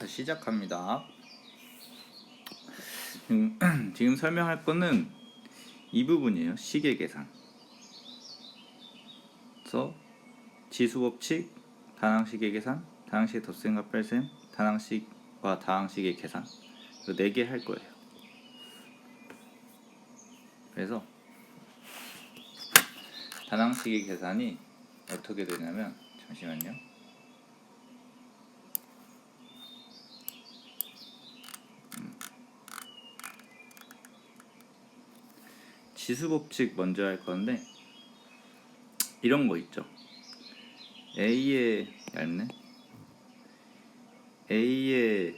자, 시작합니다. 지금 설명할 거는 이 부분이에요. 시계 계산. 그래서 지수법칙, 다항식의 계산, 다항식의 덧셈과 뺄셈, 다항식과 다항식의 계산, 이 4개 할 거예요. 그래서 다항식의 계산이 어떻게 되냐면, 잠시만요. 지수법칙 먼저 할 건데, 이런 거 있죠. A의 얇네. A의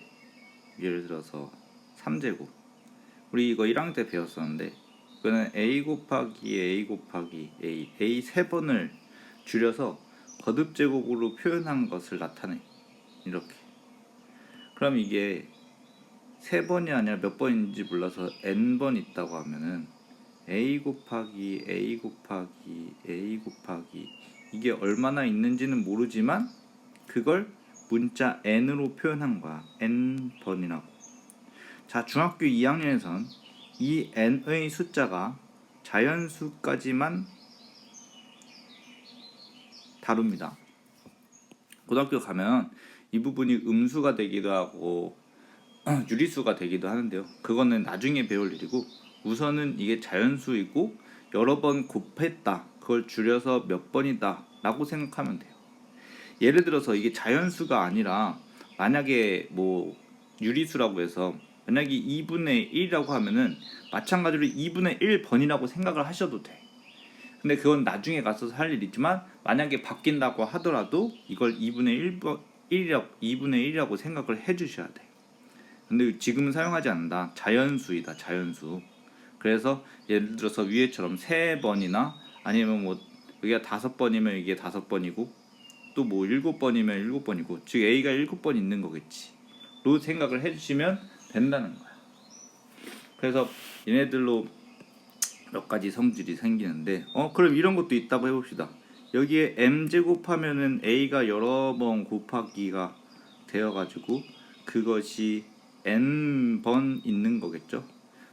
예를 들어서 3제곱. 우리 이거 1학년 때 배웠었는데, 이거는 A 곱하기 A 곱하기 A 3번을 줄여서 거듭제곱으로 표현한 것을 나타내. 이렇게. 그럼 이게 3번이 아니라 몇 번인지 몰라서 n번 있다고 하면은 A 곱하기 A 곱하기 A 곱하기 이게 얼마나 있는지는 모르지만 그걸 문자 n으로 표현한 거야. n번이라고. 자, 중학교 2학년에선 이 n의 숫자가 자연수까지만 다룹니다. 고등학교 가면 이 부분이 음수가 되기도 하고 유리수가 되기도 하는데요. 그거는 나중에 배울 일이고, 우선은 이게 자연수이고 여러 번 곱했다, 그걸 줄여서 몇 번이다 라고 생각하면 돼요. 예를 들어서 이게 자연수가 아니라 만약에 뭐 유리수라고 해서 만약에 2분의 1이라고 하면은 마찬가지로 2분의 1번이라고 생각을 하셔도 돼. 근데 그건 나중에 가서 할 일이지만 만약에 바뀐다고 하더라도 이걸 2분의 1이라고 생각을 해주셔야 돼. 근데 지금은 사용하지 않는다. 자연수이다. 자연수. 그래서 예를 들어서 위에처럼 3번이나 아니면 뭐 여기가 5번이면 이게 5번이고 또 뭐 7번이면 7번이고 즉 A가 7번 있는 거겠지 로 생각을 해주시면 된다는 거야. 그래서 얘네들로 몇 가지 성질이 생기는데 그럼 이런 것도 있다고 해봅시다. 여기에 m제곱 하면은 A가 여러 번 곱하기가 되어가지고 그것이 n번 있는 거겠죠.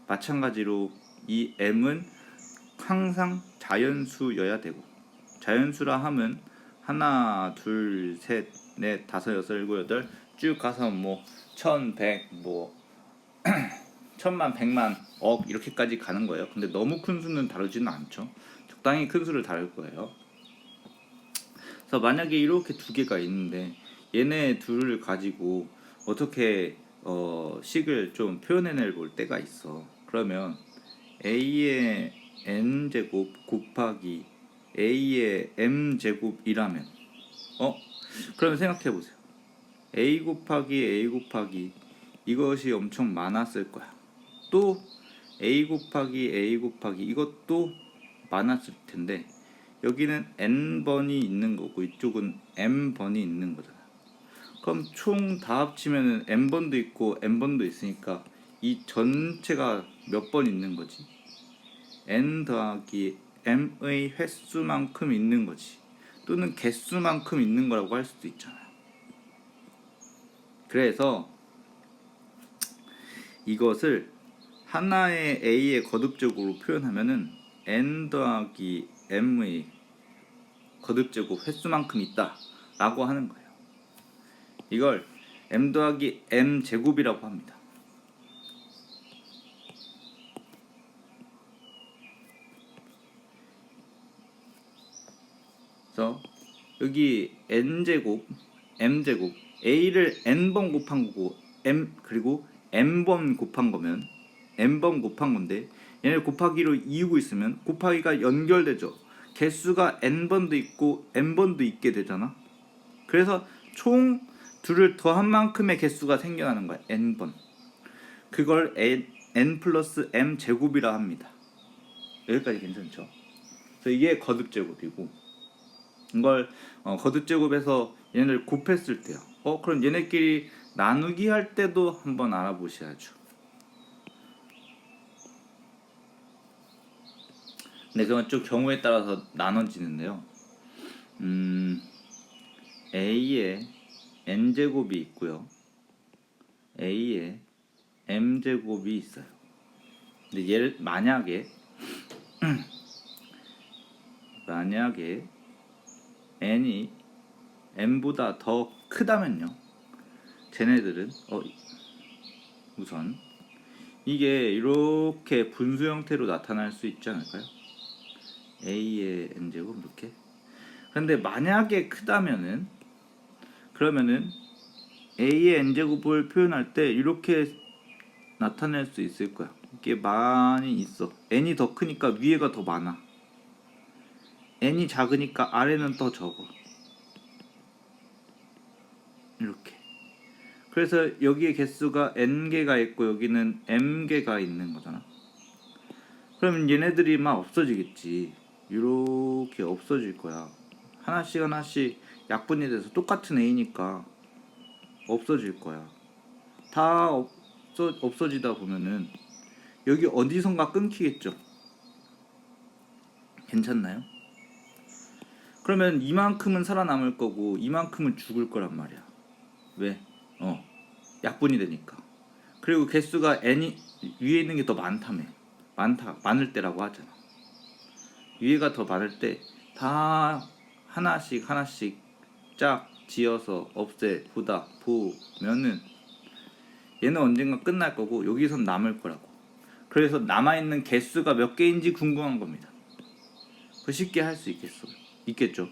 마찬가지로 이 m은 항상 자연수여야 되고, 자연수라 하면 하나, 둘, 셋, 넷, 다섯, 여섯, 일곱, 여덟 쭉 가서 뭐 1100, 뭐 천만, 백만, 억 이렇게까지 가는 거예요. 근데 너무 큰 수는 다루지는 않죠. 적당히 큰 수를 다룰 거예요. 그래서 만약에 이렇게 두 개가 있는데 얘네 둘을 가지고 어떻게 식을 좀 표현해낼 볼 때가 있어. 그러면 A의 n제곱 곱하기 A의 m제곱이라면 그러면 생각해보세요. A 곱하기 A 곱하기 이것이 엄청 많았을 거야. 또 A 곱하기 A 곱하기 이것도 많았을 텐데 여기는 n번이 있는 거고 이쪽은 m번이 있는 거잖아. 그럼 총 다 합치면은 n번도 있고 m번도 있으니까 이 전체가 몇 번 있는 거지? n 더하기 m의 횟수만큼 있는 거지. 또는 개수만큼 있는 거라고 할 수도 있잖아요. 그래서 이것을 하나의 a의 거듭적으로 표현하면은 n 더하기 m의 거듭제곱 횟수만큼 있다 라고 하는 거예요. 이걸 m 더하기 m 제곱이라고 합니다. 그래서 여기 n제곱, m제곱, a를 n번 곱한 거고 그리고 m번 곱한 거면 n번 곱한 건데 얘를 곱하기로 이으고 있으면 곱하기가 연결되죠. 개수가 n번도 있고 m번도 있게 되잖아. 그래서 총 둘을 더한 만큼의 개수가 생겨나는 거야. n번. 그걸 n 플러스 m 제곱이라 합니다. 여기까지 괜찮죠? 그래서 이게 거듭제곱이고, 이걸 거듭제곱해서 얘네를 곱했을 때요. 그럼 얘네끼리 나누기 할 때도 한번 알아보셔야죠. 근데 그건 좀 경우에 따라서 나눠지는데요. A에 n제곱이 있고요. A에 m제곱이 있어요. 근데 얘를 만약에 n이 m보다 더 크다면요, 쟤네들은 우선 이게 이렇게 분수 형태로 나타날 수 있지 않을까요? a의 n제곱 이렇게. 근데 만약에 크다면은, 그러면은 a의 n제곱을 표현할 때 이렇게 나타낼 수 있을 거야. 이게 많이 있어. n이 더 크니까 위에가 더 많아. n이 작으니까 아래는 더 적어. 이렇게. 그래서 여기에 개수가 n개가 있고 여기는 m개가 있는 거잖아. 그러면 얘네들이 막 없어지겠지. 이렇게 없어질 거야. 하나씩 하나씩 약분이 돼서 똑같은 a니까 없어질 거야. 다 없어지다 보면은 여기 어디선가 끊기겠죠. 괜찮나요? 그러면 이만큼은 살아남을 거고 이만큼은 죽을 거란 말이야. 왜? 약분이 되니까. 그리고 개수가 n이 위에 있는 게 더 많다며. 많을 때라고 하잖아. 위에가 더 많을 때 다 하나씩 하나씩 짝 지어서 보면은 얘는 언젠가 끝날 거고 여기선 남을 거라고. 그래서 남아있는 개수가 몇 개인지 궁금한 겁니다. 그 쉽게 할 수 있겠죠.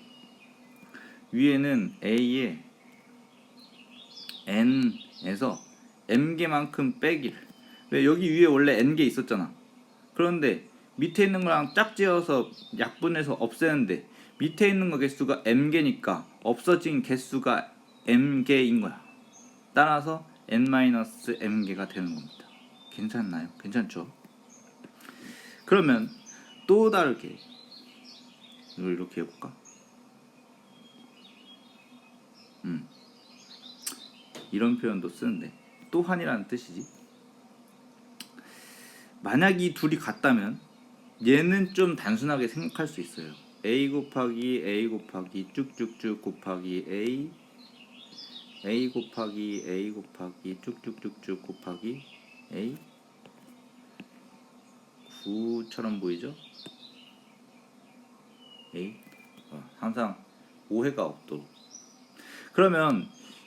위에는 A에 n에서 m개만큼 빼기를. 왜? 여기 위에 원래 n개 있었잖아. 그런데 밑에 있는 거랑 짝지어서 약분해서 없애는데 밑에 있는 거 개수가 m개니까 없어진 개수가 m개인 거야. 따라서 n-m개가 되는 겁니다. 괜찮나요? 괜찮죠? 그러면 또 다르게 이걸 이렇게 해볼까? 이런 표현도 쓰는데 또한이라는 뜻이지. 만약 이 둘이 같다면 얘는 좀 단순하게 생각할 수 있어요. a 곱하기 쭉쭉쭉 곱하기 a 곱하기 쭉쭉쭉쭉 곱하기 a 9처럼 보이죠? a 항상 오해가 없도록. 그러면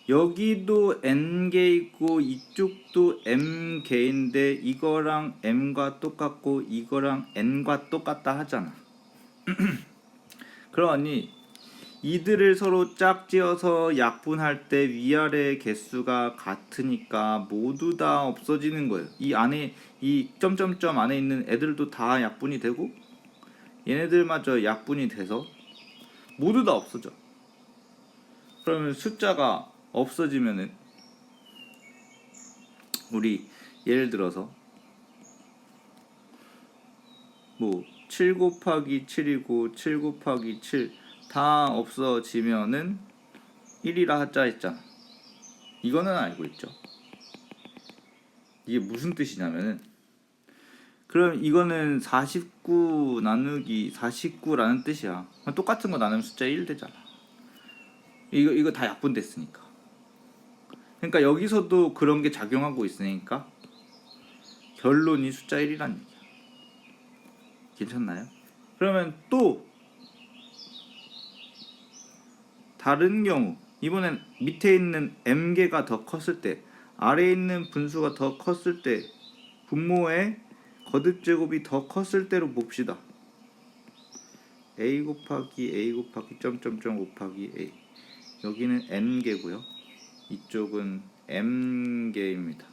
여기도 n개 있고 이쪽도 m개인데 이거랑 m과 똑같고 이거랑 n과 똑같다 하잖아. 그러니 이들을 서로 짝지어서 약분할 때 위아래 개수가 같으니까 모두 다 없어지는 거예요. 이 안에 이 점점점 안에 있는 애들도 다 약분이 되고 얘네들마저 약분이 돼서 모두 다 없어져. 그러면 숫자가 없어지면은 우리 예를 들어서 뭐 7 곱하기 7이고 7 곱하기 7 다 없어지면은 1이라 하자 했잖아. 이거는 알고 있죠. 이게 무슨 뜻이냐면은, 그럼 이거는 49 나누기 49라는 뜻이야. 똑같은 거 나누면 숫자 1 되잖아. 이거 다 약분됐으니까. 그러니까 여기서도 그런 게 작용하고 있으니까 결론이 숫자 1이란 얘기야. 괜찮나요? 그러면 또 다른 경우, 이번엔 밑에 있는 m개가 더 컸을 때, 아래에 있는 분수가 더 컸을 때, 분모의 거듭제곱이 더 컸을 때로 봅시다. a 곱하기 점점점 곱하기 a. 여기는 n개고요. 이쪽은 m개입니다.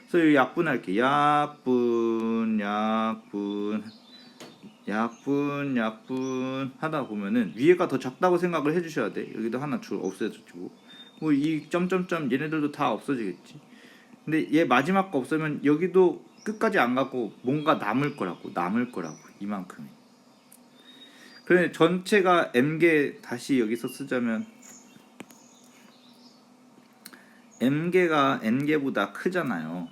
그래서 이 약분할게. 약분 하다 보면은 위에가 더 작다고 생각을 해주셔야 돼. 여기도 하나 없애주고, 뭐 이 점점점 얘네들도 다 없어지겠지. 근데 얘 마지막 거 없으면 여기도 끝까지 안 가고 뭔가 남을 거라고 이만큼이. 그래 전체가 m개 다시 여기서 쓰자면 m개가 n개보다 크잖아요.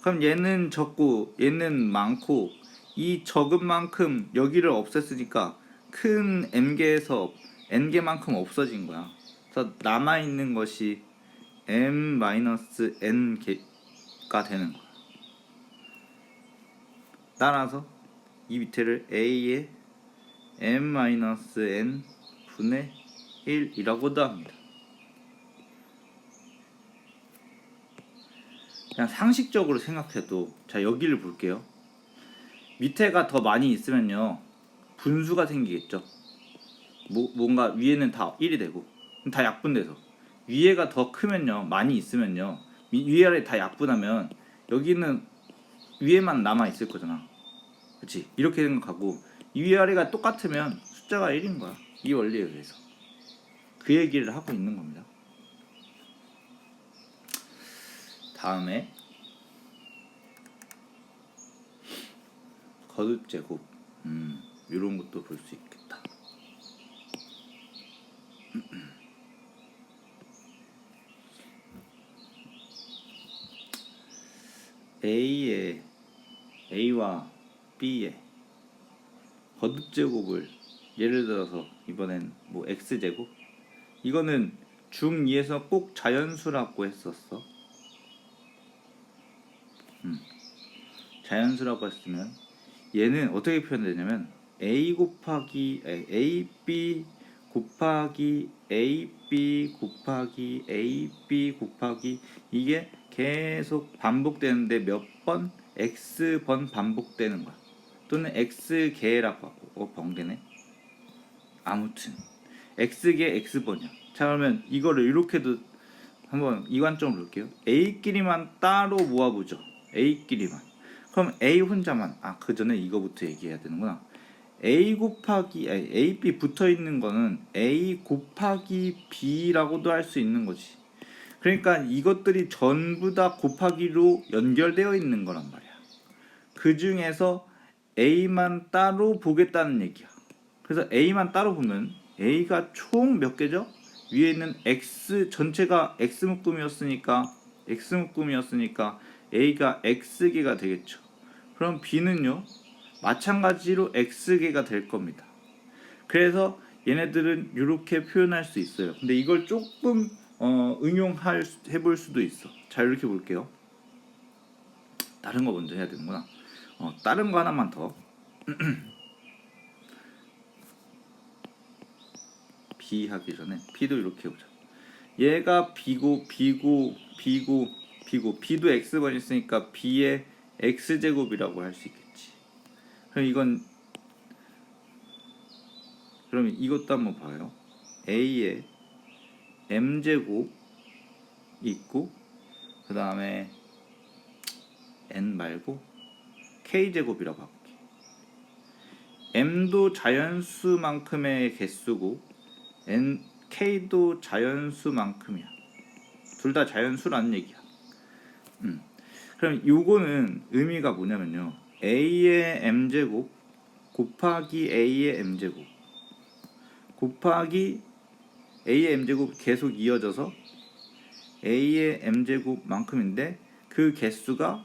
그럼 얘는 적고 얘는 많고 이 적은 만큼 여기를 없앴으니까 큰 m개에서 n개만큼 없어진 거야. 그래서 남아있는 것이 m-n가 되는 거야. 따라서 이 밑에를 a의 m-n 분의 1이라고도 합니다. 그냥 상식적으로 생각해도, 자 여기를 볼게요. 밑에가 더 많이 있으면요 분수가 생기겠죠. 뭔가 위에는 다 1이 되고 다 약분돼서, 위에가 더 크면요, 많이 있으면요, 위아래 다 약분하면 여기는 위에만 남아 있을 거잖아. 그렇지? 이렇게 생각하고 이 위아래가 똑같으면 숫자가 1인 거야. 이 원리에 의해서 그 얘기를 하고 있는 겁니다. 다음에 거듭 제곱, 이런 것도 볼 수 있겠다. A와 B의 거듭 제곱을 예를 들어서 이번엔 뭐 X 제곱, 이거는 중2에서 꼭 자연수라고 했었어. 자연수라고 했으면 얘는 어떻게 표현되냐면 AB 곱하기 AB 곱하기 이게 계속 반복되는데 몇 번? X번 반복되는 거야. 또는 X개라고 하고, 벙되네. 아무튼 X개 X번이야. 자, 그러면 이거를 이렇게도 한번 이관점을 볼게요. A끼리만 따로 모아보죠. A끼리만. 그럼 A 혼자만, 그 전에 이거부터 얘기해야 되는구나. A, B 붙어있는 거는 A 곱하기 B라고도 할 수 있는 거지. 그러니까 이것들이 전부 다 곱하기로 연결되어 있는 거란 말이야. 그 중에서 A만 따로 보겠다는 얘기야. 그래서 A만 따로 보면 A가 총 몇 개죠? 위에 있는 X 전체가 X 묶음이었으니까 A가 X개가 되겠죠. 그럼 B는요 마찬가지로 X개가 될 겁니다. 그래서 얘네들은 이렇게 표현할 수 있어요. 근데 이걸 조금 해볼 수도 있어. 자, 이렇게 볼게요. 다른 거 먼저 해야 되는구나. 다른 거 하나만 더. B 하기 전에 B도 이렇게 해보자. 얘가 B고 B도 X번 있으니까 B의 X제곱이라고 할 수 있겠지. 그럼 이것도 한번 봐요. A의 M제곱 있고, 그 다음에 N 말고 K제곱이라고 할게. M도 자연수만큼의 개수고 K도 자연수만큼이야. 둘 다 자연수라는 얘기야. 그럼 요거는 의미가 뭐냐면요, A의 M제곱 곱하기 A의 M제곱 곱하기 A의 M제곱 계속 이어져서 A의 M제곱만큼인데 그 개수가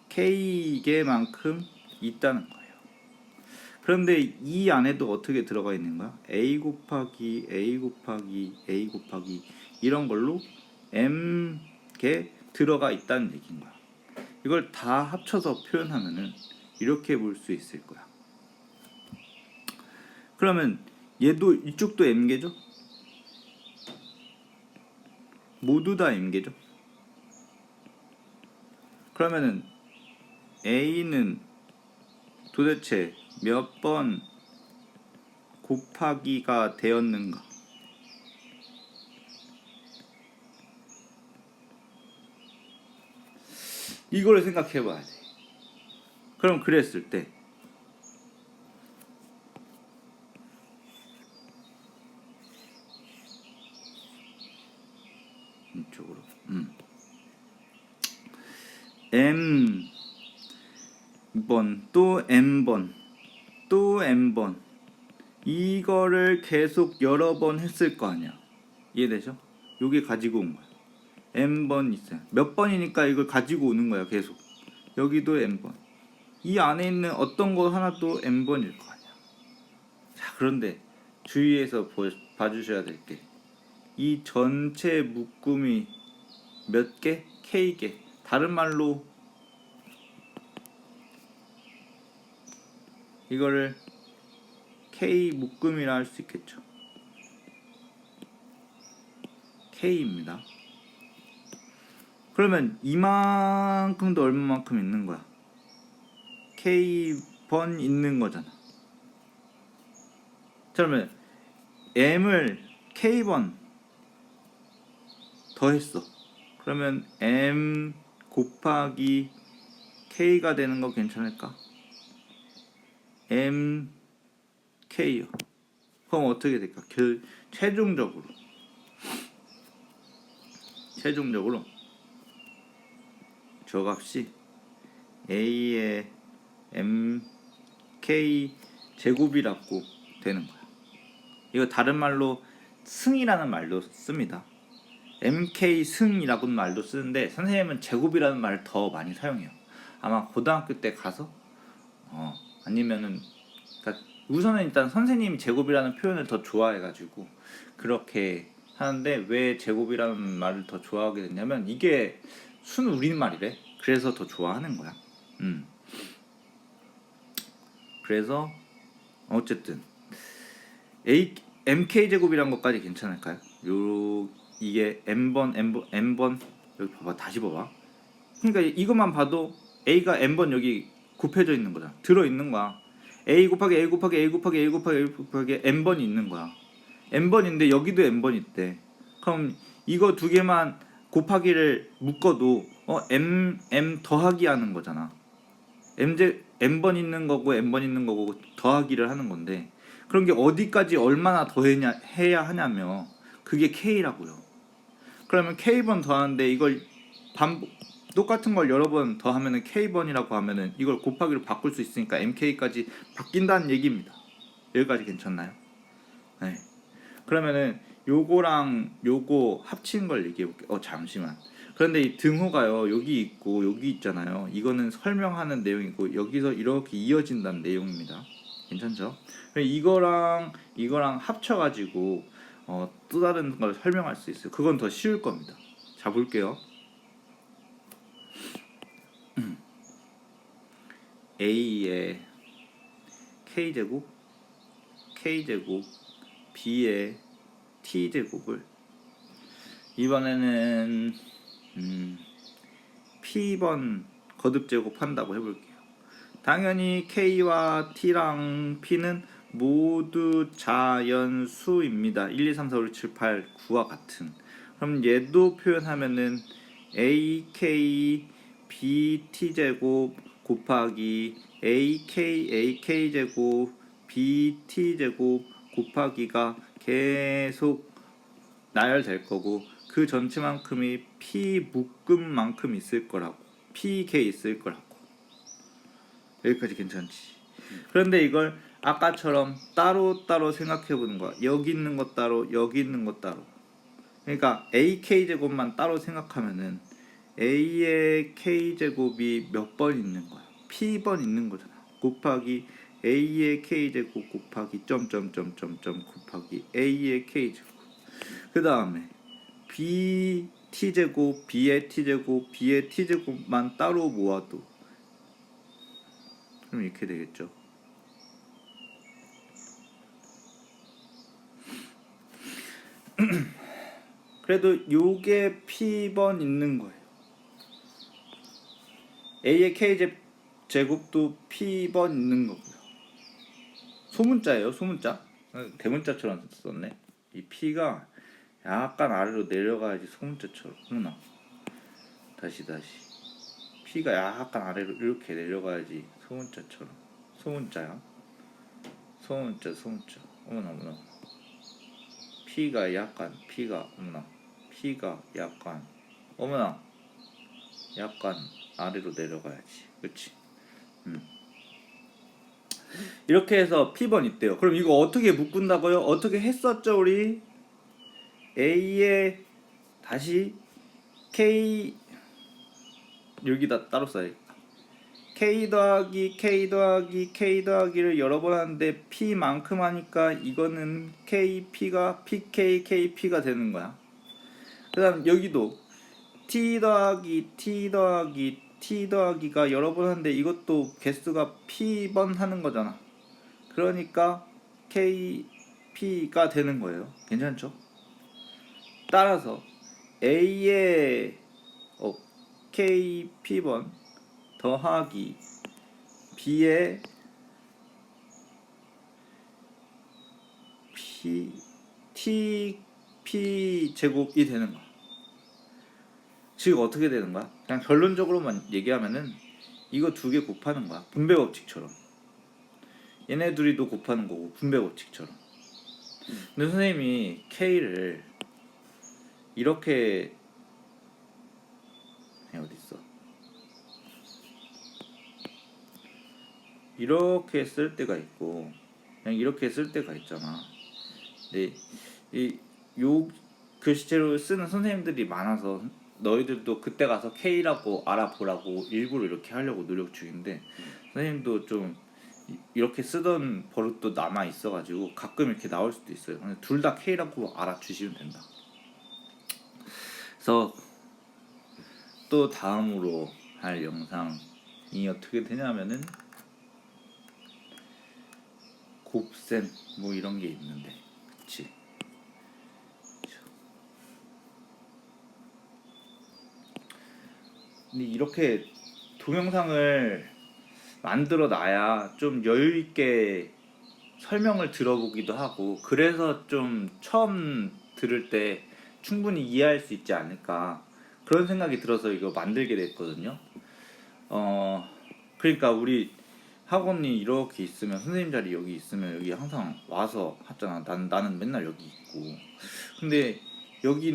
K개만큼 있다는 거예요. 그런데 이 안에도 어떻게 들어가 있는 거야? A 곱하기 이런 걸로 M개 들어가 있다는 얘기인 거야. 이걸 다 합쳐서 표현하면은 이렇게 볼 수 있을 거야. 그러면 얘도 이쪽도 M개죠? 모두 다 M개죠? 그러면은 A는 도대체 몇 번 곱하기가 되었는가? 이걸 생각해 봐야 돼. 그럼 그랬을 때 이쪽으로 M번 또 M번 또 M번 이거를 계속 여러 번 했을 거 아니야. 이해되죠? 요게 가지고 온 거야. M번 있어요. 몇 번이니까 이걸 가지고 오는 거야. 계속 여기도 M번, 이 안에 있는 어떤 거 하나도 M번일 거 아니야. 자, 그런데 주의해서 봐주셔야 될 게, 이 전체 묶음이 몇 개? K개. 다른 말로 이거를 K 묶음이라 할 수 있겠죠. K입니다. 그러면 이만큼도 얼마만큼 있는 거야? K번 있는 거잖아. 그러면 M을 K번 더했어. 그러면 M 곱하기 K가 되는 거 괜찮을까? M K요. 그럼 어떻게 될까? 최종적으로 저 값이 A의 M K 제곱이라고 되는 거야. 이거 다른 말로 승이라는 말도 씁니다. MK 승이라고는 말도 쓰는데 선생님은 제곱이라는 말을 더 많이 사용해요. 아마 고등학교 때 가서 아니면은 그러니까 우선은 일단 선생님이 제곱이라는 표현을 더 좋아해가지고 그렇게 하는데 왜 제곱이라는 말을 더 좋아하게 됐냐면 이게 순 우리말이래. 그래서 더 좋아하는 거야. 그래서 어쨌든 MK 제곱이란 것까지 괜찮을까요? 이게 n번 여기 봐봐. 다시 봐봐. 그러니까 이것만 봐도 A가 n번 여기 곱해져 있는 거잖아. 들어 있는 거야. A 곱하기 A 곱하기 A 곱하기 A 곱하기 A 곱하기 n번이 있는 거야. n번인데 여기도 n번 있대. 그럼 이거 두 개만 곱하기를 묶어도 m 더하기 하는 거잖아. n번 있는 거고 n번 있는 거고 더하기를 하는 건데 그런 게 어디까지 얼마나 해야 하냐면 그게 K라고요. 그러면 K번 더하는데 이걸 똑같은 걸 여러 번 더하면은 K번이라고 하면은 이걸 곱하기로 바꿀 수 있으니까 MK까지 바뀐다는 얘기입니다. 여기까지 괜찮나요? 네. 그러면은 요거랑 요거 합친 걸 얘기해 볼게요. 잠시만. 그런데 이 등호가요. 여기 있고 여기 있잖아요. 이거는 설명하는 내용이고 여기서 이렇게 이어진다는 내용입니다. 괜찮죠? 이거랑 합쳐 가지고 또 다른 걸 설명할 수 있어요. 그건 더 쉬울 겁니다. 자, 볼게요. A의 K제곱 B의 T제곱을 이번에는 P번 거듭제곱 한다고 해볼게요. 당연히 K와 T랑 P는 모두 자연수입니다. 1, 2, 3, 4, 5, 6, 7, 8, 9와 같은. 그럼 얘도 표현하면은 AK BT제곱 곱하기 AK제곱 BT제곱 곱하기가 계속 나열될 거고 그 전체만큼이 P 묶음만큼 있을 거라고 PK 있을 거라고. 여기까지 괜찮지? 그런데 이걸 아까처럼 따로따로 생각해보는 거야. 여기 있는 것 따로 여기 있는 것 따로. 그러니까 AK제곱만 따로 생각하면은 A의 K제곱이 몇 번 있는 거야? P번 있는 거잖아. 곱하기 A의 K제곱 곱하기 점점점점점 곱하기 A의 K제곱. 그 다음에 B T제곱 B의 T제곱 B의 T제곱만 따로 모아도 그럼 이렇게 되겠죠. 그래도 요게 P번 있는 거예요. A의 K제곱도 P번 있는 거고요. 소문자예요. 소문자. 대문자처럼 썼네. 이 P가 약간 아래로 내려가야지 소문자처럼. 다시 P가 약간 아래로 이렇게 내려가야지 소문자처럼. 소문자야. 소문자. 어머나. P가 약간 아래로 내려가야지. 그렇지? 이렇게 해서 P번 있대요. 그럼 이거 어떻게 묶은다고요? 어떻게 했었죠 우리? A에 다시 K 여기다 따로 써야겠다. K 더하기 K 더하기 K 더하기를 여러 번 하는데 P만큼 하니까 이거는 KP가 PK KP가 되는 거야. 그 다음 여기도 T 더하기 T 더하기 T 더하기가 여러 번 하는데 이것도 개수가 P번 하는 거잖아. 그러니까 KP가 되는 거예요. 괜찮죠? 따라서 A의 KP번 더하기 B의 TP 제곱이 되는 거야. 즉 어떻게 되는 거야? 그냥 결론적으로만 얘기하면은 이거 두 개 곱하는 거야. 분배 법칙처럼. 얘네 둘이도 곱하는 거고 분배 법칙처럼. 근데 선생님이 K를 이렇게 어디 있어? 이렇게 쓸 때가 있고 그냥 이렇게 쓸 때가 있잖아. 근데 요 글씨체로 쓰는 선생님들이 많아서 너희들도 그때 가서 K라고 알아보라고 일부러 이렇게 하려고 노력 중인데 선생님도 좀 이렇게 쓰던 버릇도 남아 있어가지고 가끔 이렇게 나올 수도 있어요. 둘 다 K라고 알아주시면 된다. 그래서 또 다음으로 할 영상이 어떻게 되냐면은 곱셈 뭐 이런 게 있는데, 그치? 근데 이렇게 동영상을 만들어 놔야 좀 여유 있게 설명을 들어보기도 하고 그래서 좀 처음 들을 때 충분히 이해할 수 있지 않을까 그런 생각이 들어서 이거 만들게 됐거든요. 그러니까 우리 학원이 이렇게 있으면 선생님 자리 여기 있으면 여기 항상 와서 하잖아. 나는 맨날 여기 있고. 근데 여기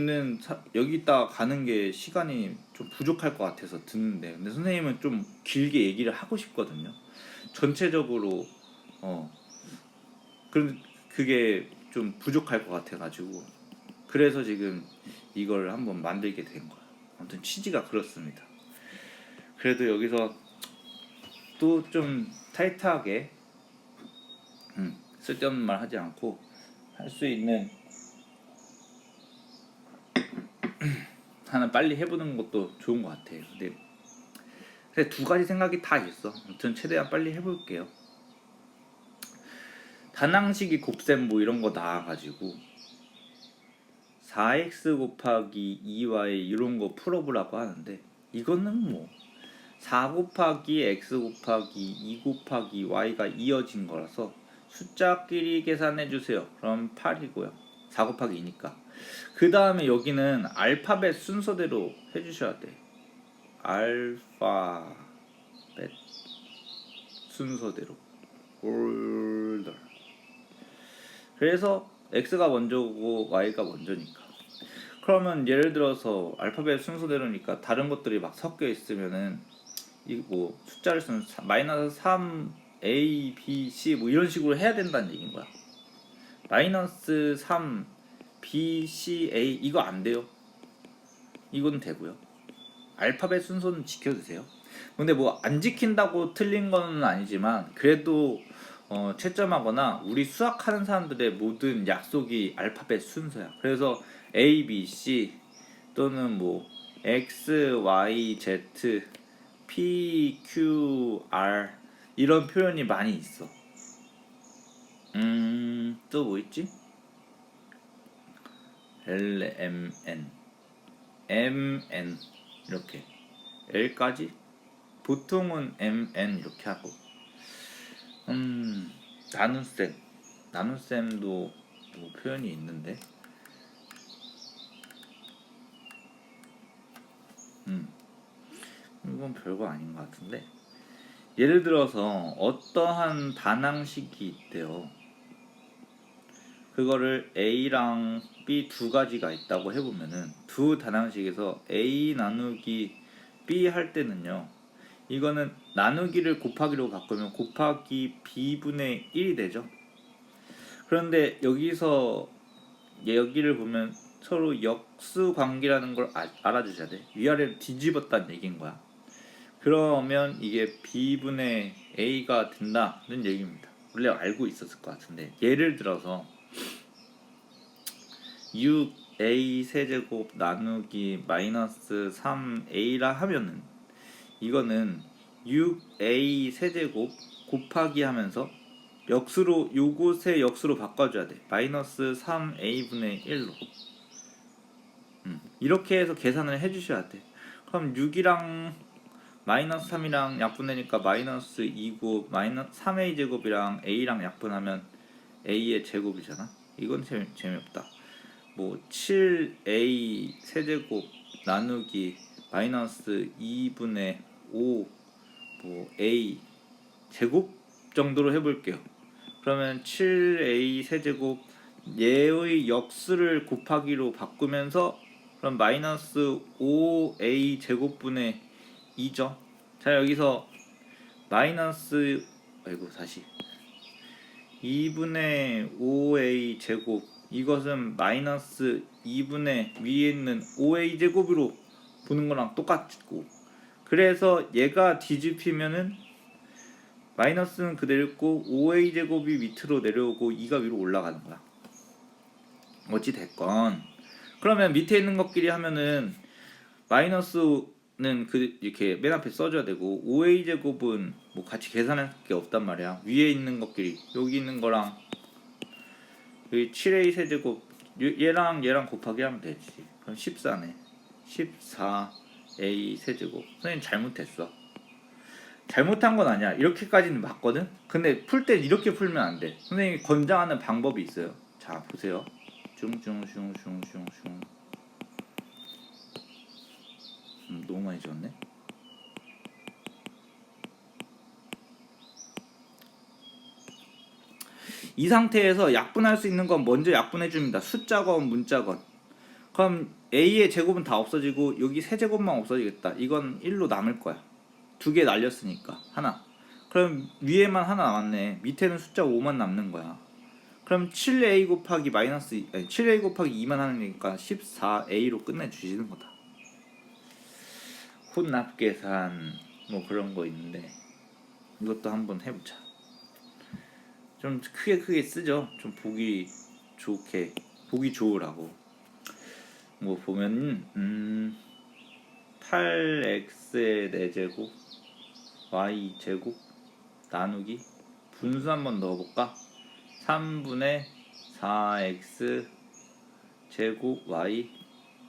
있다가 가는 게 시간이 좀 부족할 것 같아서 듣는데, 근데 선생님은 좀 길게 얘기를 하고 싶거든요. 전체적으로 그게 좀 부족할 것 같아가지고 그래서 지금 이걸 한번 만들게 된 거야. 아무튼 취지가 그렇습니다. 그래도 여기서 또 좀 타이트하게 쓸데없는 말 하지 않고 할 수 있는 하나 빨리 해보는 것도 좋은 것 같아요. 근데 두 가지 생각이 다 있어. 아무튼 최대한 빨리 해볼게요. 단항식이 곱셈 뭐 이런 거 나와가지고 4x 곱하기 2y 이런 거 풀어보라고 하는데 이거는 뭐 4 곱하기 x 곱하기 2 곱하기 y가 이어진 거라서 숫자끼리 계산해 주세요. 그럼 8이고요. 4 곱하기 2니까. 그 다음에 여기는 알파벳 순서대로 해주셔야 돼. 알파벳 순서대로. order. 그래서 x가 먼저고 y가 먼저니까. 그러면 예를 들어서 알파벳 순서대로니까 다른 것들이 막 섞여 있으면은 이 뭐 숫자를 쓰면 마이너스 3 a, b, c 뭐 이런 식으로 해야 된다는 얘기인 거야. 마이너스 3 b, c, a 이거 안 돼요. 이건 되고요. 알파벳 순서는 지켜주세요. 근데 뭐 안 지킨다고 틀린 건 아니지만 그래도 채점하거나 우리 수학하는 사람들의 모든 약속이 알파벳 순서야. 그래서 a, b, c 또는 뭐 x, y, z P, Q, R 이런 표현이 많이 있어. 또 뭐 있지? L, M, N, M, N 이렇게 L까지 보통은 M, N 이렇게 하고 나눗셈도 뭐 표현이 있는데 이건 별거 아닌 것 같은데 예를 들어서 어떠한 단항식이 있대요. 그거를 A랑 B 두 가지가 있다고 해보면은 두 단항식에서 A 나누기 B 할 때는요 이거는 나누기를 곱하기로 바꾸면 곱하기 B분의 1이 되죠. 그런데 여기를 보면 서로 역수 관계라는 걸 알아주셔야 돼. 위아래를 뒤집었다는 얘기인 거야. 그러면 이게 b분의 a가 된다는 얘기입니다. 원래 알고 있었을 것 같은데, 예를 들어서 6a 세제곱 나누기 마이너스 3a라 하면은 이거는 6a 세제곱 곱하기 하면서 역수로, 요것의 역수로 바꿔줘야 돼. 마이너스 3a분의 1로 이렇게 해서 계산을 해주셔야 돼. 그럼 6이랑 마이너스 3이랑 약분되니까 마이너스 2곱 마이너스 3a 제곱이랑 a랑 약분하면 a의 제곱이잖아. 이건 재미없다. 뭐 7a 세제곱 나누기 마이너스 2분의 5 뭐 a 제곱 정도로 해볼게요. 그러면 7a 세제곱 얘의 역수를 곱하기로 바꾸면서 그럼 마이너스 5a 제곱분의 2죠. 자, 여기서 마이너스 다시 2분의 5a 제곱, 이것은 마이너스 2분의 위에 있는 5a 제곱으로 보는 거랑 똑같고, 그래서 얘가 뒤집히면은 마이너스는 그대로 있고 5a 제곱이 밑으로 내려오고 2가 위로 올라가는 거야. 어찌 됐건 그러면 밑에 있는 것끼리 하면은 마이너스는 이렇게 맨 앞에 써줘야 되고 5a 제곱은 뭐 같이 계산할 게 없단 말이야. 위에 있는 것끼리 여기 있는 거랑 여기 7a 세제곱 얘랑 곱하기 하면 되지. 그럼 14네. 14a 세제곱. 선생님 잘못했어. 잘못한 건 아니야. 이렇게까지는 맞거든. 근데 풀 때 이렇게 풀면 안 돼. 선생님이 권장하는 방법이 있어요. 자, 보세요. 슝슝슝슝슝슝. 너무 많이 지웠네. 이 상태에서 약분할 수 있는 건 먼저 약분해 줍니다. 숫자건 문자건. 그럼 a의 제곱은 다 없어지고 여기 세제곱만 없어지겠다. 이건 1로 남을 거야. 두 개 날렸으니까 하나. 그럼 위에만 하나 남았네. 밑에는 숫자 5만 남는 거야. 그럼 7a 곱하기 7a 곱하기 2만 하니까 14a로 끝내주시는 거다. 혼납계산 뭐 그런 거 있는데 이것도 한번 해보자. 좀 크게 쓰죠. 좀 보기 좋으라고. 뭐 보면 8x의 4제곱 y제곱 나누기 분수 한번 넣어볼까? 3분의 4x 제곱 y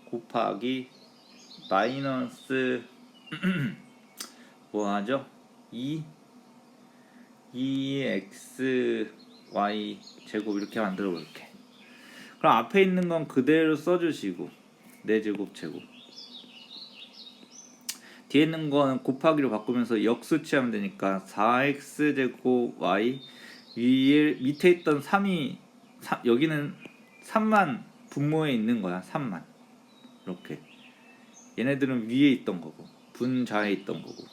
곱하기 마이너스 뭐 하죠? 2x y 제곱 이렇게 만들어 볼게. 그럼 앞에 있는 건 그대로 써주시고 4제곱 제곱, 뒤에 있는 거는 곱하기로 바꾸면서 역수치하면 되니까 4x 제곱 y 위에 밑에 있던 3이 여기는 3만 분모에 있는 거야. 3만 이렇게 얘네들은 위에 있던 거고 분자에 있던 거고,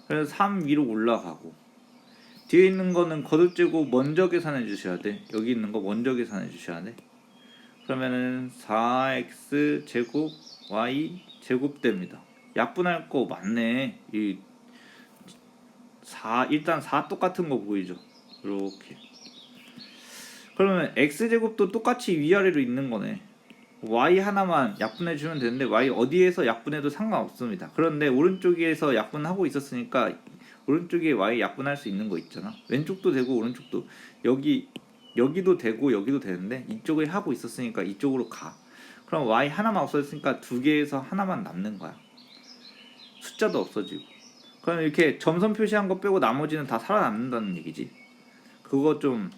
그래서 3 위로 올라가고 뒤에 있는 거는 거듭제곱 먼저 계산해 주셔야 돼. 여기 있는 거 먼저 계산해 주셔야 돼. 그러면은 4x 제곱 y 제곱 됩니다. 약분할 거 맞네. 일단 4 똑같은 거 보이죠? 이렇게. 그러면 x 제곱도 똑같이 위아래로 있는 거네. y 하나만 약분해 주면 되는데 y 어디에서 약분해도 상관없습니다. 그런데 오른쪽에서 약분하고 있었으니까 오른쪽에 y 약분할 수 있는 거 있잖아. 왼쪽도 되고 오른쪽도, 여기도 되고 여기도 되는데 이쪽에 하고 있었으니까 이쪽으로 가. 그럼 y 하나만 없어졌으니까 두 개에서 하나만 남는 거야. 숫자도 없어지고. 그럼 이렇게 점선 표시한 거 빼고 나머지는 다 살아남는다는 얘기지. 그거 좀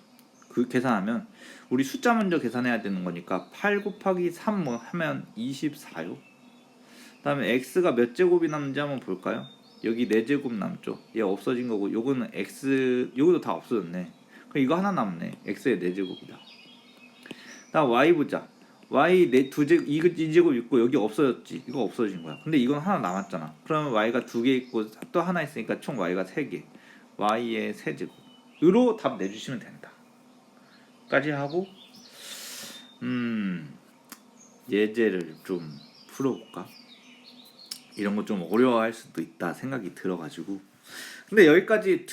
계산하면 우리 숫자 먼저 계산해야 되는 거니까 8 곱하기 3 뭐 하면 24요. 그 다음에 x가 몇 제곱이 남는지 한번 볼까요? 여기 4제곱 남죠. 얘 없어진 거고 요거는 x, 요것도 다 없어졌네. 그럼 이거 하나 남네. x의 4제곱이다. 다음 y 보자. y 2제곱, 2제곱 있고 여기 없어졌지. 이거 없어진 거야. 근데 이건 하나 남았잖아. 그러면 y가 2개 있고 또 하나 있으니까 총 y가 3개. y의 3제곱으로 답 내주시면 된다. 까지 하고 예제를 좀 풀어볼까? 이런 거 좀 어려워할 수도 있다 생각이 들어가지고. 근데 여기까지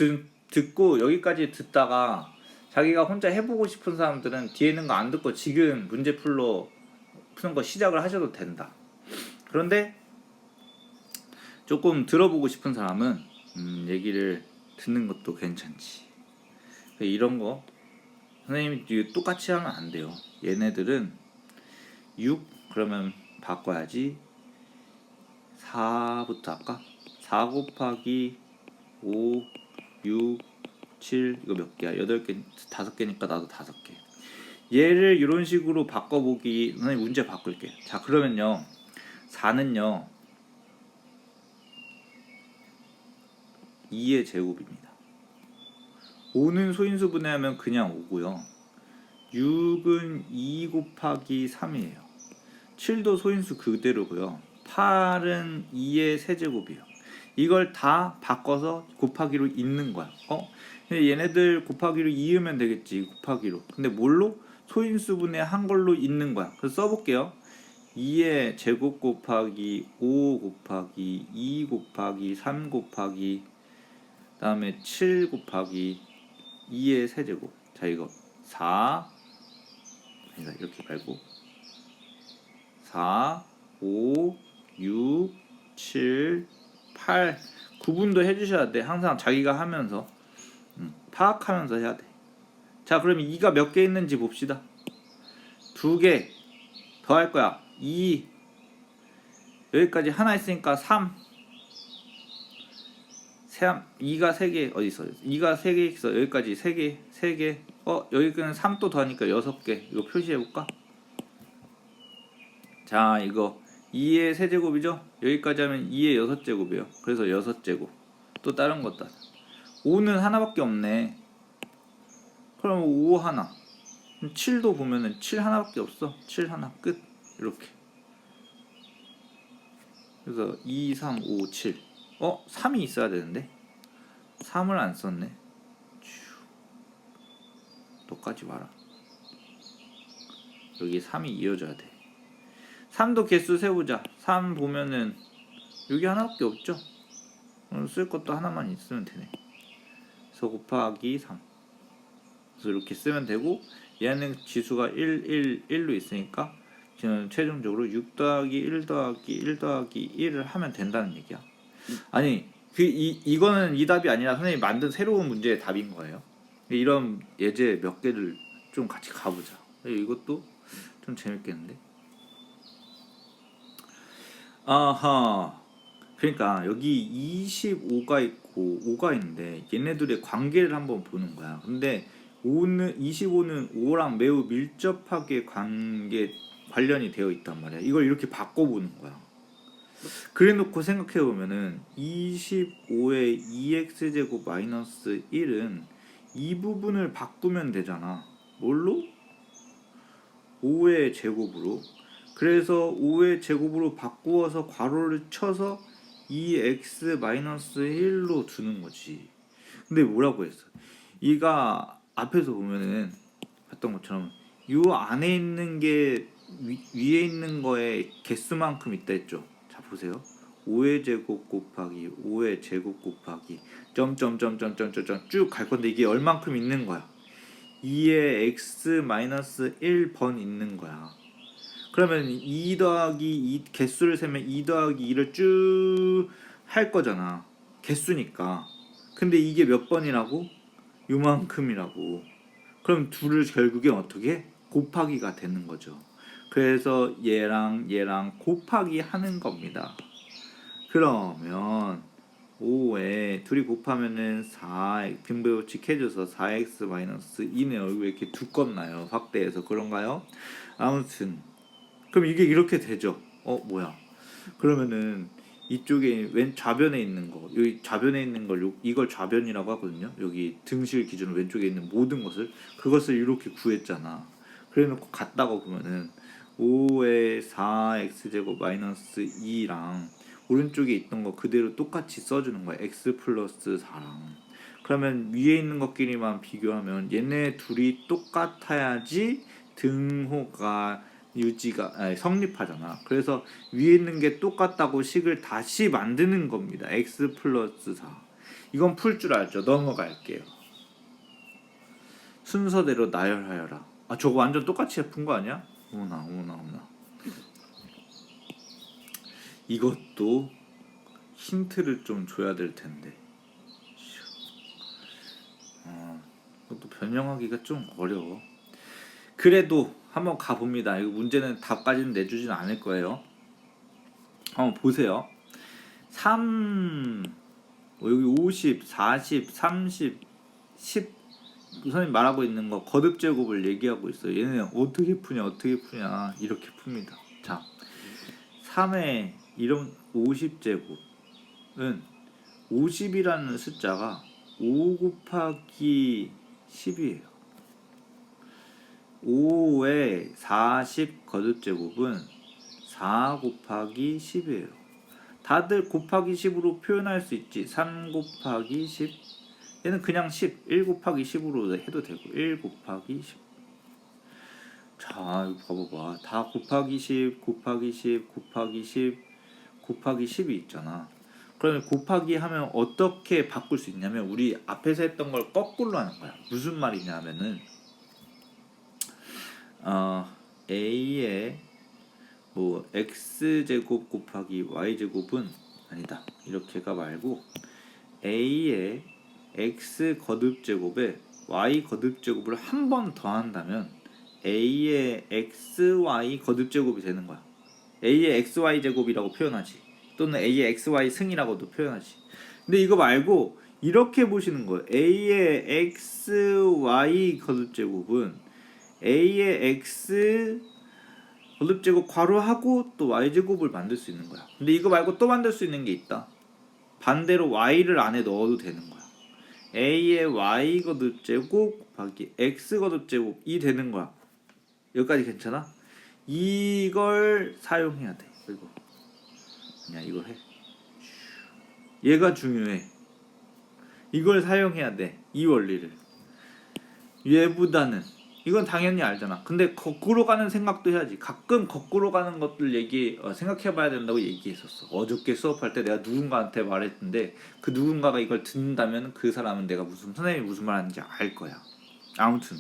듣고 여기까지 듣다가 자기가 혼자 해보고 싶은 사람들은 뒤에 있는 거 안 듣고 지금 문제 푸는 거 시작을 하셔도 된다. 그런데 조금 들어보고 싶은 사람은 얘기를 듣는 것도 괜찮지. 이런 거 선생님이 똑같이 하면 안 돼요. 얘네들은 6 그러면 바꿔야지. 4부터 할까? 4 곱하기 5, 6, 7 이거 몇 개야? 8개, 5개니까 나도 5개. 얘를 이런 식으로 바꿔보기. 선생님 문제 바꿀게. 자 그러면요 4는요 2의 제곱입니다. 5는 소인수 분해하면 그냥 5고요. 6은 2 곱하기 3이에요. 7도 소인수 그대로고요. 8은 2의 세제곱이에요. 이걸 다 바꿔서 곱하기로 잇는 거야. 근데 얘네들 곱하기로 이으면 되겠지. 곱하기로. 근데 뭘로? 소인수분해 한 걸로 잇는 거야. 그래서 써볼게요. 2의 제곱 곱하기 5 곱하기 2 곱하기 3 곱하기 다음에 7 곱하기 2의 세제곱. 자 이거 4 그러니까 이렇게 말고 4 5 6 7 8 구분도 해주셔야 돼. 항상 자기가 하면서 파악하면서 해야 돼. 자 그럼 2가 몇 개 있는지 봅시다. 2개 더 할 거야. 2 여기까지 하나 있으니까 3 2가 3개 어디 있어? 2가 3개 있어. 여기까지 3개 여기는 3 또 더하니까 6개. 이거 표시해볼까? 자 이거 2의 세제곱이죠? 여기까지 하면 2의 6제곱이에요. 그래서 6제곱. 또 다른 것도 5는 하나밖에 없네. 그럼 5 하나. 7도 보면은 7 하나밖에 없어. 7 하나 끝. 이렇게. 그래서 2, 3, 5, 7. 3이 있어야 되는데 3을 안 썼네. 똑같이 봐라. 여기 3이 이어져야 돼. 3도 개수 세우자. 3 보면은 여기 하나밖에 없죠. 쓸 것도 하나만 있으면 되네. 그래서 곱하기 3. 그래서 이렇게 쓰면 되고 얘는 지수가 1, 1로 있으니까 지금 최종적으로 6 더하기 1 더하기 1 더하기 1을 하면 된다는 얘기야. 아니 이거는 이 답이 아니라 선생님이 만든 새로운 문제의 답인 거예요. 이런 예제 몇 개를 좀 같이 가보자. 이것도 좀 재밌겠는데. 아하. 그러니까 여기 25가 있고 5가 있는데 얘네들의 관계를 한번 보는 거야. 근데 25는 5랑 매우 밀접하게 관련이 되어 있단 말이야. 이걸 이렇게 바꿔보는 거야. 그래 놓고 생각해보면은 25의 2x제곱 마이너스 1은 이 부분을 바꾸면 되잖아. 뭘로? 5의 제곱으로. 그래서 5의 제곱으로 바꾸어서 괄호를 쳐서 2x-1로 두는 거지. 근데 뭐라고 했어? 이가 앞에서 보면은 봤던 것처럼 이 안에 있는 게 위에 있는 거에 개수만큼 있다 했죠. 자 보세요. 5의 제곱 곱하기 5의 제곱 곱하기 점점점점점점 쭉 갈 건데 이게 얼만큼 있는 거야? 2의 x-1번 있는 거야. 그러면 2 더하기 2 개수를 세면 2 더하기 2를 쭉 할 거잖아. 개수니까. 근데 이게 몇 번이라고? 요만큼이라고. 그럼 둘을 결국엔 어떻게? 곱하기가 되는 거죠. 그래서 얘랑 곱하기 하는 겁니다. 그러면 5에 둘이 곱하면은 4 빈부유칙 해줘서 4x-2네요. 왜 이렇게 두껍나요? 확대해서 그런가요? 아무튼 그럼 이게 이렇게 되죠. 뭐야? 그러면은 이쪽에 왼 좌변에 있는 거, 여기 좌변에 있는 걸 이걸 좌변이라고 하거든요. 여기 등실 기준으로 왼쪽에 있는 모든 것을 그것을 이렇게 구했잖아. 그래놓고 같다고 보면은 5의 4x제곱 마이너스 2랑 오른쪽에 있던 거 그대로 똑같이 써주는 거야. x 플러스 4랑. 그러면 위에 있는 것끼리만 비교하면 얘네 둘이 똑같아야지 등호가 성립하잖아. 그래서 위에 있는 게 똑같다고 식을 다시 만드는 겁니다. x 플러스 4. 이건 풀 줄 알죠? 넘어갈게요. 순서대로 나열하여라. 저거 완전 똑같이 푼 거 아니야? 오나. 이것도 힌트를 좀 줘야 될 텐데. 이것도 변형하기가 좀 어려워. 그래도 한번 가봅니다. 이거 문제는 답까지는 내주진 않을 거예요. 한번 보세요. 3 여기 50, 40, 30, 10 선생님 말하고 있는 거 거듭 제곱을 얘기하고 있어요. 얘는 어떻게 푸냐 이렇게 풉니다. 자, 3의 이런 50제곱은 50이라는 숫자가 5 곱하기 10이에요. 5의 40 거듭제곱은 4 곱하기 10이에요. 다들 곱하기 10으로 표현할 수 있지. 3 곱하기 10. 얘는 그냥 10. 1 곱하기 10으로 해도 되고 1 곱하기 10. 자, 이거 봐봐봐. 다 곱하기 10, 곱하기 10, 곱하기 10, 곱하기 10이 있잖아. 그러면 곱하기 하면 어떻게 바꿀 수 있냐면 우리 앞에서 했던 걸 거꾸로 하는 거야. 무슨 말이냐면은 a의 뭐 x제곱 곱하기 y제곱은 아니다. 이렇게가 말고 a의 x 거듭제곱에 y 거듭제곱을 한 번 더한다면 a의 xy 거듭제곱이 되는 거야. a의 xy 제곱이라고 표현하지. 또는 a의 xy 승이라고도 표현하지. 근데 이거 말고 이렇게 보시는 거예요. a의 xy 거듭제곱은 a의 x 거듭제곱 괄호하고 또 y제곱을 만들 수 있는 거야. 근데 이거 말고 또 만들 수 있는 게 있다. 반대로 y를 안에 넣어도 되는 거야. a의 y 거듭제곱 곱하기 x 거듭제곱이 되는 거야. 여기까지 괜찮아? 이걸 사용해야 돼. 이거 그냥 이거 해. 얘가 중요해. 이걸 사용해야 돼. 이 원리를. 얘보다는 이건 당연히 알잖아. 근데 거꾸로 가는 생각도 해야지. 가끔 거꾸로 가는 것들 생각해봐야 된다고 얘기했었어. 어저께 수업할 때 내가 누군가한테 말했는데 그 누군가가 이걸 듣는다면 그 사람은 내가 선생님이 무슨 말하는지 알 거야. 아무튼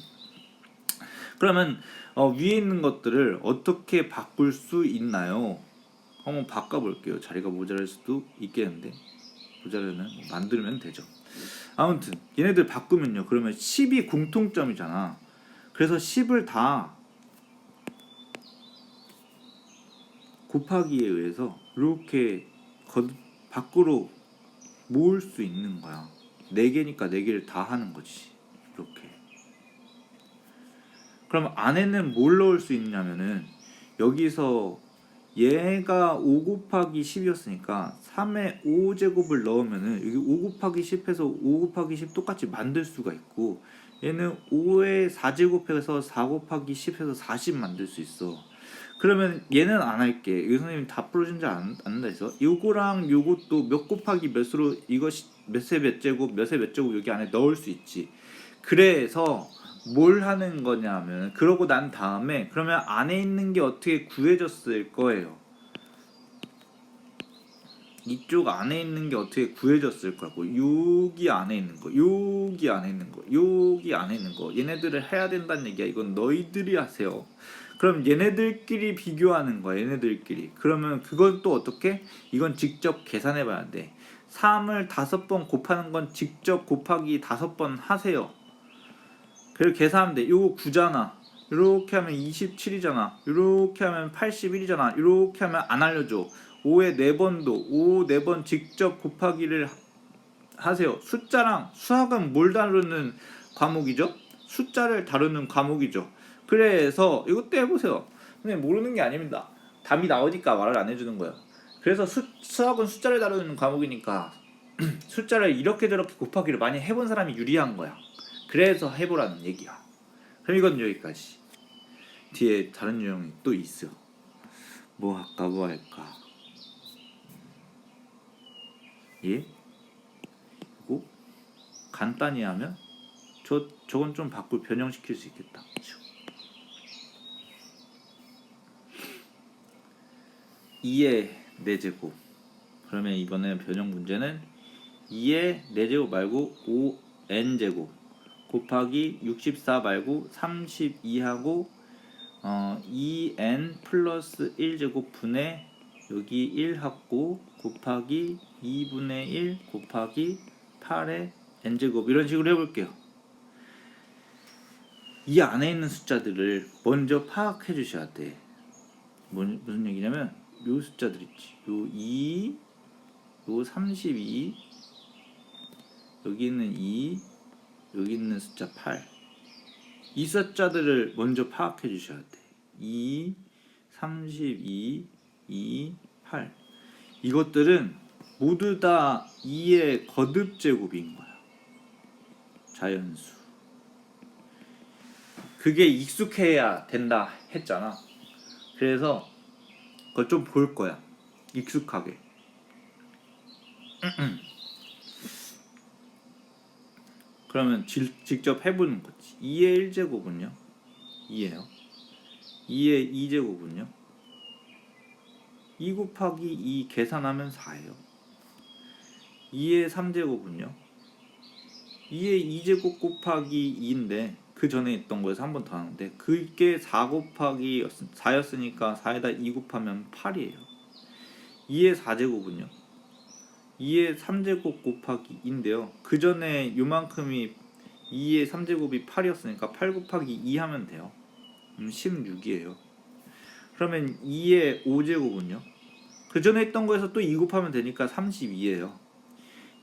그러면 위에 있는 것들을 어떻게 바꿀 수 있나요? 한번 바꿔볼게요. 자리가 모자랄 수도 있겠는데 모자르면 만들면 되죠. 아무튼 얘네들 바꾸면요. 그러면 10이 공통점이잖아. 그래서 10을 다 곱하기에 의해서 이렇게 밖으로 모을 수 있는 거야. 4개니까 4개를 다 하는 거지. 이렇게. 그럼 안에는 뭘 넣을 수 있냐면은 여기서 얘가 5 곱하기 10이었으니까 3의 5제곱을 넣으면은 여기 5 곱하기 10해서 5 곱하기 10 똑같이 만들 수가 있고 얘는 5의 4제곱해서 4 곱하기 10해서 40 만들 수 있어. 그러면 얘는 안 할게. 이거 선생님 다 풀어준지 않는다 해서 요거랑 요것도 몇 곱하기 몇으로 이것이 몇세 몇 제곱 몇세 몇 제곱 여기 안에 넣을 수 있지. 그래서 뭘 하는 거냐면 그러고 난 다음에 그러면 안에 있는 게 어떻게 구해졌을 거예요. 이쪽 안에 있는 게 어떻게 구해졌을 거고 여기 안에 있는 거 여기 안에 있는 거 여기 안에 있는 거 얘네들을 해야 된다는 얘기야. 이건 너희들이 하세요. 그럼 얘네들끼리 비교하는 거야. 얘네들끼리. 그러면 그건 또 어떻게? 이건 직접 계산해 봐야 돼. 3을 5번 곱하는 건 직접 곱하기 5번 하세요. 그리고 계산하면 돼. 이거 9잖아. 이렇게 하면 27이잖아. 이렇게 하면 81이잖아. 이렇게 하면 안 알려줘. 5의 4번도 5 4번 직접 곱하기를 하세요. 숫자랑 수학은 뭘 다루는 과목이죠? 숫자를 다루는 과목이죠. 그래서 이것도 해보세요. 근데 모르는 게 아닙니다. 답이 나오니까 말을 안 해주는 거예요. 그래서 수학은 숫자를 다루는 과목이니까 숫자를 이렇게 저렇게 곱하기를 많이 해본 사람이 유리한 거야. 그래서 해보라는 얘기야. 그럼 이건 여기까지. 뒤에 다른 유형이 또 있어. 뭐 할까? 예? 이거 간단히 하면 저건 좀 변형시킬 수 있겠다. 2의 4제곱. 그러면 이번에 변형 문제는 2의 4제곱 말고 5n제곱 곱하기 64 말고 32하고 2n 플러스 1제곱 분의 여기 1합고 곱하기 2분의 1 곱하기 8의 n제곱 이런 식으로 해볼게요. 이 안에 있는 숫자들을 먼저 파악해 주셔야 돼. 무슨 얘기냐면 요 숫자들 있지. 요 2, 요 32, 여기 있는 2, 여기 있는 숫자 8. 이 숫자들을 먼저 파악해 주셔야 돼. 2, 32, 2, 8. 이것들은 모두 다 2의 거듭제곱인 거야. 자연수. 그게 익숙해야 된다 했잖아. 그래서 그걸 좀 볼 거야. 익숙하게. 그러면 직접 해보는 거지. 2의 1제곱은요? 2예요. 2의 2제곱은요? 2 곱하기 2 계산하면 4예요. 2의 3제곱은요? 2의 2제곱 곱하기 2인데 그 전에 있던 거에서 한 번 더 하는데 그게 4 곱하기 4였으니까 4에다 2 곱하면 8이에요. 2의 4제곱은요? 2의 3제곱 곱하기 2인데요. 그 전에 요만큼이 2의 3제곱이 8이었으니까 8 곱하기 2 하면 돼요. 16이에요. 그러면 2의 5제곱은요? 그 전에 했던 거에서 또 2 곱하면 되니까 32예요.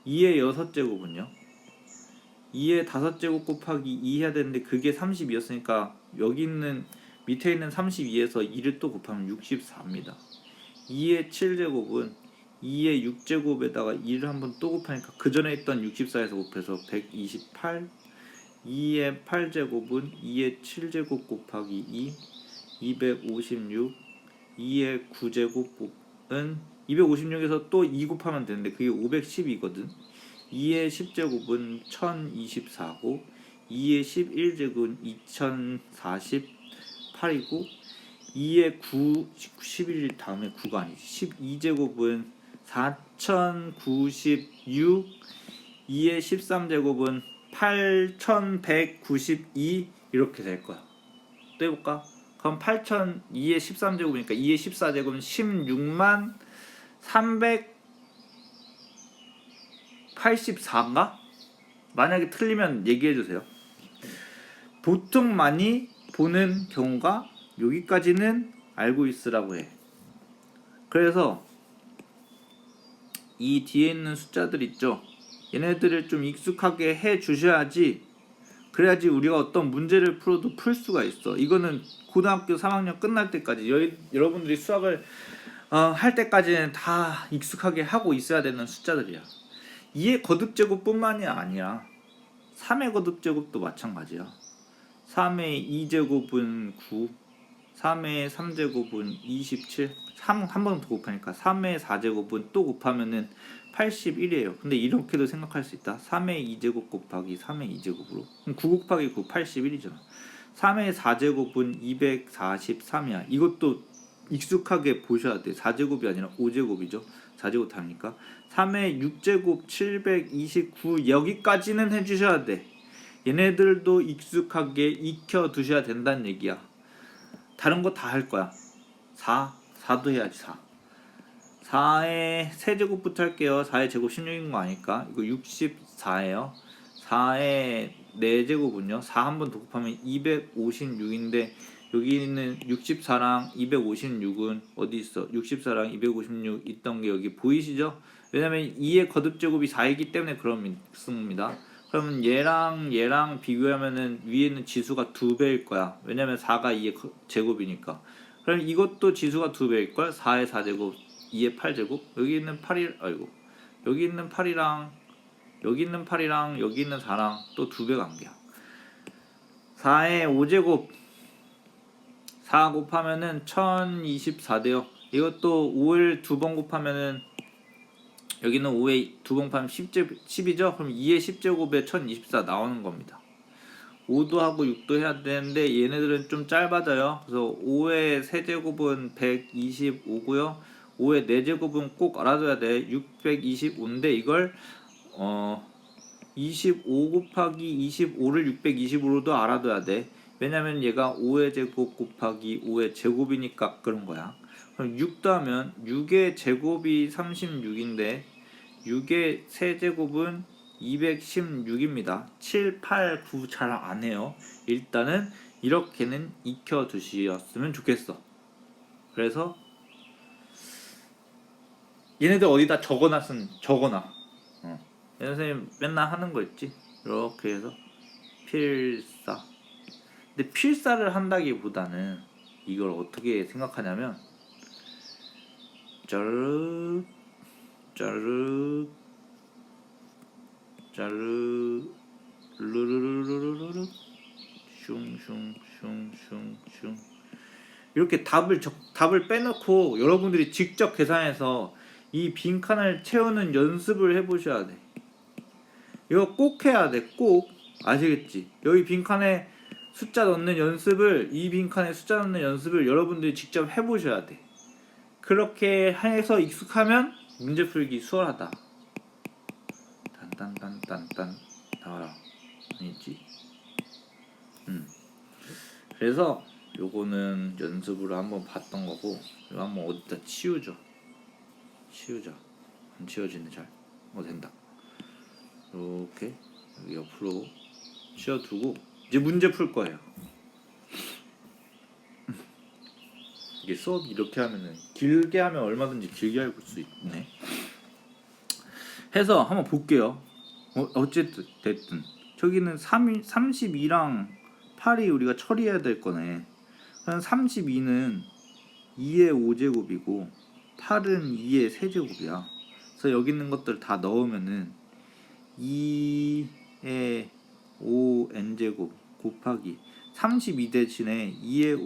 2의 6제곱은요? 2의 5제곱 곱하기 2 해야 되는데 그게 30이었으니까 여기 있는 밑에 있는 32에서 2를 또 곱하면 64입니다. 2의 7제곱은 2의 6제곱에다가 2를 한번 또 곱하니까 그 전에 있던 64에서 곱해서 128. 2의 8제곱은 2의 7제곱 곱하기 2 256. 2의 9제곱은 256에서 또 2 곱하면 되는데 그게 510이거든. 2의 10제곱은 1024고 2의 11제곱은 2048이고 2의 11 다음에 9가 아니지. 12제곱은 4096. 2의 13제곱은 8192 이렇게 될 거야. 또 해볼까? 그럼 2의 13제곱이니까 2의 14제곱은 16만 384인가? 만약에 틀리면 얘기해주세요. 보통 많이 보는 경우가 여기까지는 알고 있으라고 해. 그래서 이 뒤에 있는 숫자들 있죠? 얘네들을 좀 익숙하게 해 주셔야지 그래야지 우리가 어떤 문제를 풀어도 풀 수가 있어. 이거는 고등학교 3학년 끝날 때까지 여러분들이 수학을 할 때까지는 다 익숙하게 하고 있어야 되는 숫자들이야. 2의 거듭제곱뿐만이 아니라 3의 거듭제곱도 마찬가지야. 3의 2제곱은 9, 3의 3제곱은 27, 3 한 번 더 곱하니까 3의 4제곱은 또 곱하면은 81이에요. 근데 이렇게도 생각할 수 있다. 3의 2제곱 곱하기 3의 2제곱으로. 그럼 9 곱하기 9 81이잖아. 3의 4제곱은 243이야. 이것도 익숙하게 보셔야 돼. 4제곱이 아니라 5제곱이죠. 4제곱 하니까 3의 6제곱 729 여기까지는 해주셔야 돼. 얘네들도 익숙하게 익혀 두셔야 된다는 얘기야. 다른 거 다 할 거야. 4도 해야지. 4의 세제곱부터 할게요. 4의 제곱 16인 거 아니까 이거 64예요. 4의 4제곱은요 4 한 번 더 곱하면 256인데 여기 있는 64랑 256은 어디 있어? 64랑 256 있던 게 여기 보이시죠? 왜냐면 2의 거듭제곱이 4이기 때문에 그렇습니다. 그러면 얘랑 비교하면은 위에 있는 지수가 2배일 거야. 왜냐면 4가 2의 제곱이니까. 그럼 이것도 지수가 2배일 걸. 4의 4제곱, 2의 8제곱. 여기 있는 8이랑 여기 있는 8이랑 여기 있는 4랑 또 2배 관계야. 4의 5제곱 4 곱하면은 1024돼요. 이것도 5를 2번 곱하면은 여기는 5에 2번 곱하면 10이죠? 그럼 2의 10제곱에 1024 나오는 겁니다. 5도 하고 6도 해야 되는데 얘네들은 좀 짧아져요. 그래서 5의 세제곱은 125고요. 5의 4제곱은 꼭 알아둬야 돼. 625인데 이걸 25 곱하기 25를 625로도 알아둬야 돼. 왜냐면 얘가 5의 제곱 곱하기 5의 제곱이니까 그런 거야. 그럼 6 더하면 6의 제곱이 36인데 6의 세제곱은 216입니다. 7, 8, 9 잘 안 해요. 일단은 이렇게는 익혀 두셨으면 좋겠어. 그래서 얘네들 어디다 적어놔. 선생님 맨날 하는 거 있지. 이렇게 해서 필사. 근데 필사를 한다기보다는 이걸 어떻게 생각하냐면 짜르 짜르 짜르 르르르르르르 슝슝슝슝슝 이렇게 답을 빼놓고 여러분들이 직접 계산해서 이 빈칸을 채우는 연습을 해보셔야 돼. 이거 꼭 해야 돼. 꼭. 아시겠지? 여기 빈칸에 숫자 넣는 연습을, 이 빈칸에 숫자 넣는 연습을 여러분들이 직접 해보셔야 돼. 그렇게 해서 익숙하면 문제 풀기 수월하다. 딴딴딴딴딴 나와라. 아니지? 그래서 요거는 연습으로 한번 봤던 거고, 이거 한번 어디다 치우자. 안 치워지네 잘. 된다. 이렇게 여기 옆으로 치워두고 이제 문제 풀 거예요. 이게 수업 이렇게 하면은 길게 하면 얼마든지 길게 할 수 있네. 해서 한번 볼게요. 어쨌든 됐든 저기는 32랑 8이 우리가 처리해야 될 거네. 그럼 32는 2의 5제곱이고 8은 2의 세제곱이야. 그래서 여기 있는 것들 다 넣으면은 2의 5n제곱 곱하기 32 대신에 2의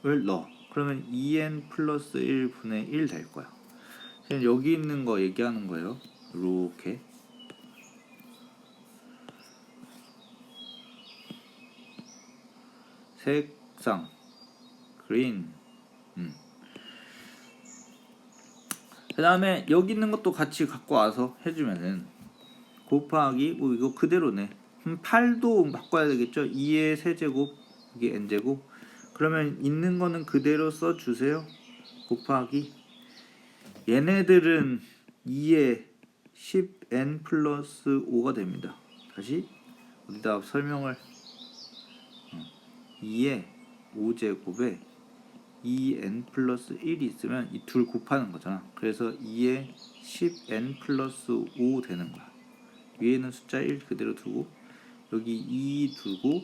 5제곱을 넣어. 그러면 2n 플러스 1분의 1 될 거야. 그냥 여기 있는 거 얘기하는 거예요. 이렇게 색상 그린. 그 다음에 여기 있는 것도 같이 갖고 와서 해주면은 곱하기 이거 그대로네. 8도 바꿔야 되겠죠. 2의 세제곱 이게 n제곱. 그러면 있는 거는 그대로 써주세요. 곱하기 얘네들은 2의 10n 플러스 5가 됩니다. 다시 어디다 설명을 2의 5제곱에 2n 플러스 1이 있으면 이 둘 곱하는 거잖아. 그래서 2의 10n 플러스 5 되는 거야. 위에는 숫자 1 그대로 두고 여기 2 두고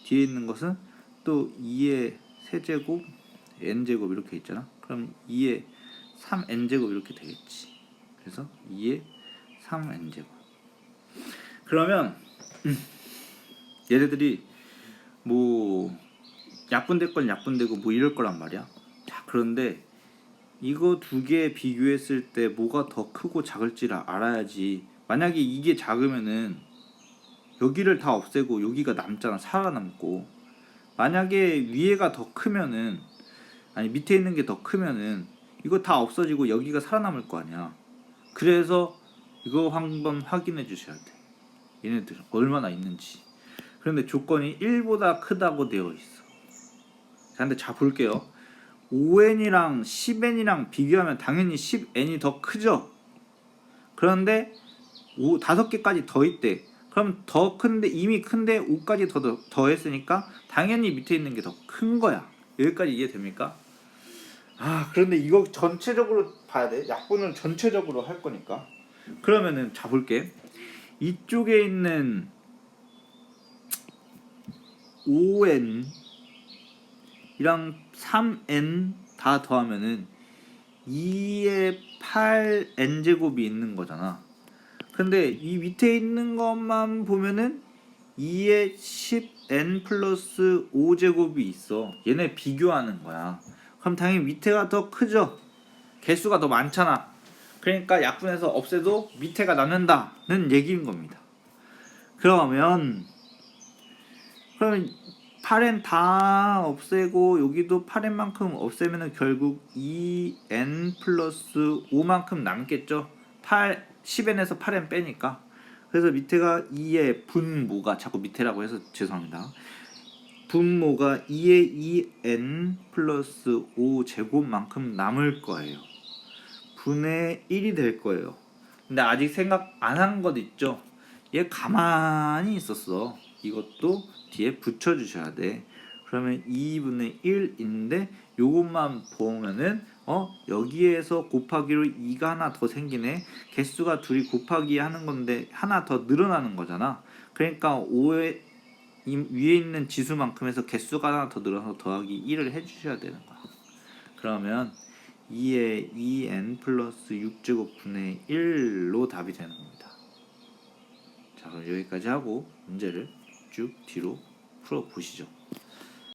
뒤에 있는 것은 또 2의 세제곱 n제곱 이렇게 있잖아. 그럼 2의 3n제곱 이렇게 되겠지. 그래서 2의 3n제곱. 그러면 얘네들이 뭐 약분될 건 약분되고 뭐 이럴 거란 말이야. 자, 그런데 이거 두 개 비교했을 때 뭐가 더 크고 작을지를 알아야지. 만약에 이게 작으면은 여기를 다 없애고 여기가 남잖아. 살아남고. 만약에 위에가 더 크면은 아니 밑에 있는 게 더 크면은 이거 다 없어지고 여기가 살아남을 거 아니야. 그래서 이거 한번 확인해 주셔야 돼. 얘네들 얼마나 있는지. 그런데 조건이 1보다 크다고 되어 있어. 자, 근데 자 볼게요. 5n이랑 10n이랑 비교하면 당연히 10n이 더 크죠. 그런데 5개까지 더 있대. 그럼 더 큰데 이미 큰데 5까지 더 했으니까 당연히 밑에 있는 게 더 큰 거야. 여기까지 이해됩니까? 그런데 이거 전체적으로 봐야 돼. 약분은 전체적으로 할 거니까. 그러면은 자 볼게. 이쪽에 있는 5n 이랑 3n 다 더하면은 2의 8n제곱이 있는 거잖아. 근데 이 밑에 있는 것만 보면은 2의 10n 플러스 5제곱이 있어. 얘네 비교하는 거야. 그럼 당연히 밑에가 더 크죠. 개수가 더 많잖아. 그러니까 약분해서 없애도 밑에가 남는다는 얘기인 겁니다. 그러면 8n 다 없애고 여기도 8n만큼 없애면은 결국 2n 플러스 5만큼 남겠죠. 10n에서 8n 빼니까. 그래서 밑에가 2의 분모가, 자꾸 밑에라고 해서 죄송합니다. 분모가 2의 2n 플러스 5 제곱만큼 남을 거예요. 분의 1이 될 거예요. 근데 아직 생각 안 한 것 있죠? 얘 가만히 있었어. 이것도 뒤에 붙여주셔야 돼. 그러면 2분의 1인데 요것만 보면은 여기에서 곱하기로 2가 하나 더 생기네. 개수가 둘이 곱하기 하는 건데 하나 더 늘어나는 거잖아. 그러니까 5에 위에 있는 지수만큼 해서 개수가 하나 더 늘어나서 더하기 1을 해주셔야 되는 거야. 그러면 2의 2n 플러스 6제곱 분의 1로 답이 되는 겁니다. 자, 그럼 여기까지 하고 문제를 쭉 뒤로 풀어보시죠.